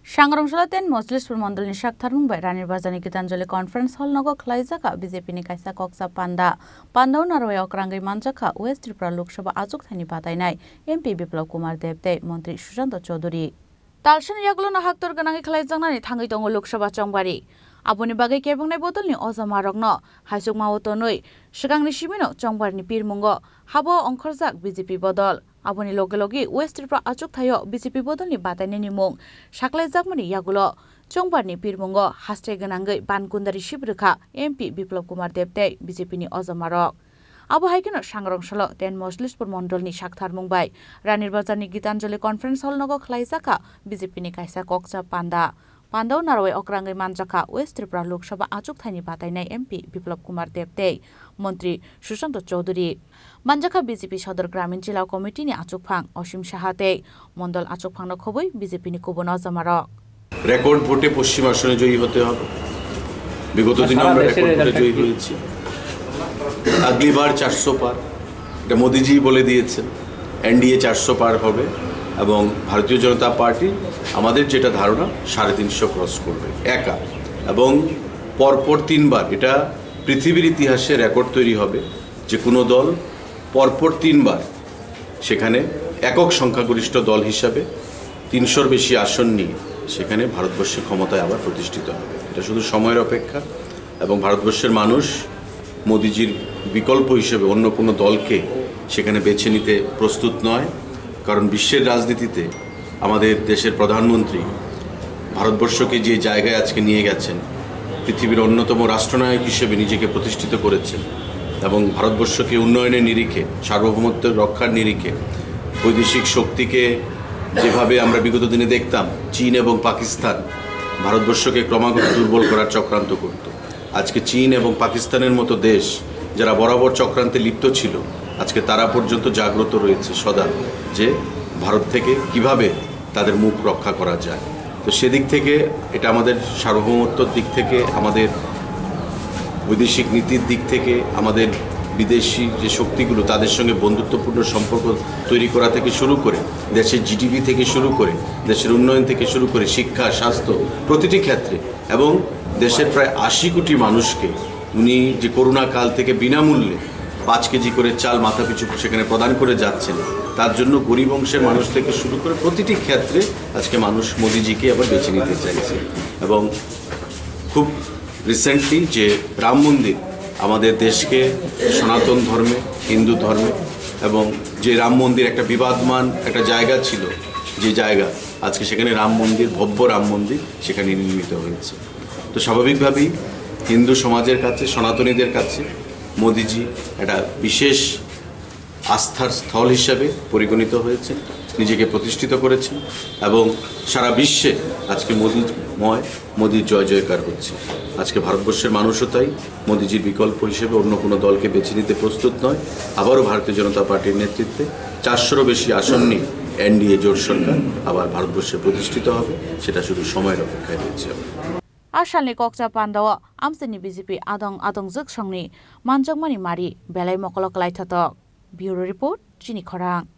Sangrongshalaten Mojlispur Mondolni Shaktharmungbai Ranir Bazarni Gitanjali Conference Hall nogo khlaijaka BJP ni kaisa koksa Pandau narwai okrangai manjaka West Tripura Lok Sabha Achuk Thani batainai MP Biplab Kumar Debde Montri Sushant Chaudhary Talshan yaglo na haktor ganangi khlaijangnani thangai tongo Lok Sabha Chongbari Aboni bagai kebungnai bodolni ojamarokno haisuk mawotonoi sikangni simino Chongbarni pirmungo habo ongkhorjak BJP bodol Aboni loge West Tripura achuk thayo BJP bodolni batainani mung saklaijakmani yagulo Chongbarni pirmungo hastai ganangai bankundari sibrikha MP Biplab Kumar Debde BJP ni ojamarok Abo haikeno Sangrongshalo ten Mojlispur Mondolni Shaktharmungbai Ranir Bazarni Gitanjali Conference Hall nogo khlaijaka BJP ni kaisa koksa Pandau narwai okrangai manjaka West Tripura Lok Sabha Achuk Thani batainai MP Biplab Kumar Debde Montri Sushant Chaudhary Manjaka BJP Sodor Gramin Jila Committee ni achukphang Osim Sahate Mondol achukphang no khoboi BJP ni kubon ojamarok record ভোটে পশ্চিম আসনে জয়ী হতে হবে বিগত দিনে আমরা record ভোটে জয়ী হয়েছি আগলি বার 400 পার এটা মোদিজি বলে দিয়েছেন এনডিএ 400 পার হবে এবং ভারতীয় জনতা পার্টি আমাদের যেটা ধারণা 350 ক্রস করবে একা এবং পরপর তিনবার এটা পৃথিবীর ইতিহাসে রেকর্ড তৈরি হবে যে কোনো দল পরপর তিনবার সেখানে একক সংখ্যাগরিষ্ঠ দল হিসাবে 300-র বেশি আসন নিয়ে সেখানে ভারতবর্ষের ক্ষমতায় আবার প্রতিষ্ঠিত হবে এটা শুধু সময়ের অপেক্ষা এবং ভারতবর্ষের মানুষ মোদিজির বিকল্প হিসেবে অন্য কোনো দলকে সেখানে বেছে নিতে প্রস্তুত নয় কারণ বিশ্বের রাজনীতিতে আমাদের দেশের প্রধানমন্ত্রী ভারতবর্ষকে যে জায়গায় আজকে নিয়ে গেছেন পৃথিবীর অন্যতম রাষ্ট্রনায়ক হিসেবে নিজেকে প্রতিষ্ঠিত করেছেন এবং ভারতবর্ষকে উন্নয়নের নিরিখে সার্বভৌমত্বের রক্ষার নিরিখে বৈদেশিক শক্তিকে যেভাবে আমরা বিগত দিনে দেখতাম চীন এবং পাকিস্তান ভারতবর্ষকে ক্রমাগত দুর্বল করার চক্রান্ত করত আজকে চীন এবং পাকিস্তানের মতো দেশ যারা বরাবর চক্রান্তে লিপ্ত ছিল আজকে তারা পর্যন্ত জাগ্রত রয়েছে সদা যে ভারত থেকে কিভাবে তাদের মুখ রক্ষা করা যায় তো সেদিক থেকে এটা আমাদের সার্বভৌমত্বের দিক থেকে আমাদের বৈদেশিক নীতির দিক থেকে আমাদের বিদেশি যে শক্তিগুলো তাদের সঙ্গে বন্ধুত্বপূর্ণ সম্পর্ক তৈরি করা থেকে শুরু করে দেশের জিডিপি থেকে শুরু করে দেশের উন্নয়ন থেকে শুরু করে শিক্ষা স্বাস্থ্য প্রতিটি ক্ষেত্রে এবং দেশের প্রায় 80 কোটি মানুষকে উনি যে করোনা কাল থেকে বিনামূল্যে 5 কেজি করে চাল মাথাপিছু সেখানে প্রদান করে যাচ্ছেন তার জন্য গরিব অংশের মানুষ থেকে শুরু করে প্রতিটি ক্ষেত্রে আজকে মানুষ মোদিজিকে আবার বেছে নিতে চাইছে এবং খুব রিসেন্টলি যে রাম মন্দির আমাদের দেশকে সনাতন ধর্মে হিন্দু ধর্মে এবং যে রাম মন্দির একটা বিবাদমান একটা জায়গা ছিল যে জায়গা আজকে সেখানে রাম মন্দির ভব্য রাম মন্দির সেখানে নির্মিত হয়েছে তো স্বাভাবিকভাবেই হিন্দু সমাজের কাছে সনাতনীদের কাছে মোদিজি একটা বিশেষ আস্থার স্থল হিসাবে পরিগণিত হয়েছে নিজেকে প্রতিষ্ঠিত করেছেন এবং সারা বিশ্বে আজকে মোদির জয় জয়কার হচ্ছে আজকে ভারতবর্ষের মানুষও তাই মোদিজির বিকল্প হিসেবে অন্য কোনো দলকে বেছে নিতে প্রস্তুত নয় আবারও ভারতীয় জনতা পার্টির নেতৃত্বে 400-রও বেশি আসন নিয়ে এনডিএ জোট সরকার আবার ভারতবর্ষে প্রতিষ্ঠিত হবে সেটা শুধু সময়ের অপেক্ষায় রয়েছে Asalni koksa Pandau amsini BJP adong juk songni manjangmani mari belai mokolok lai thatok Bureau Report Chini Khorang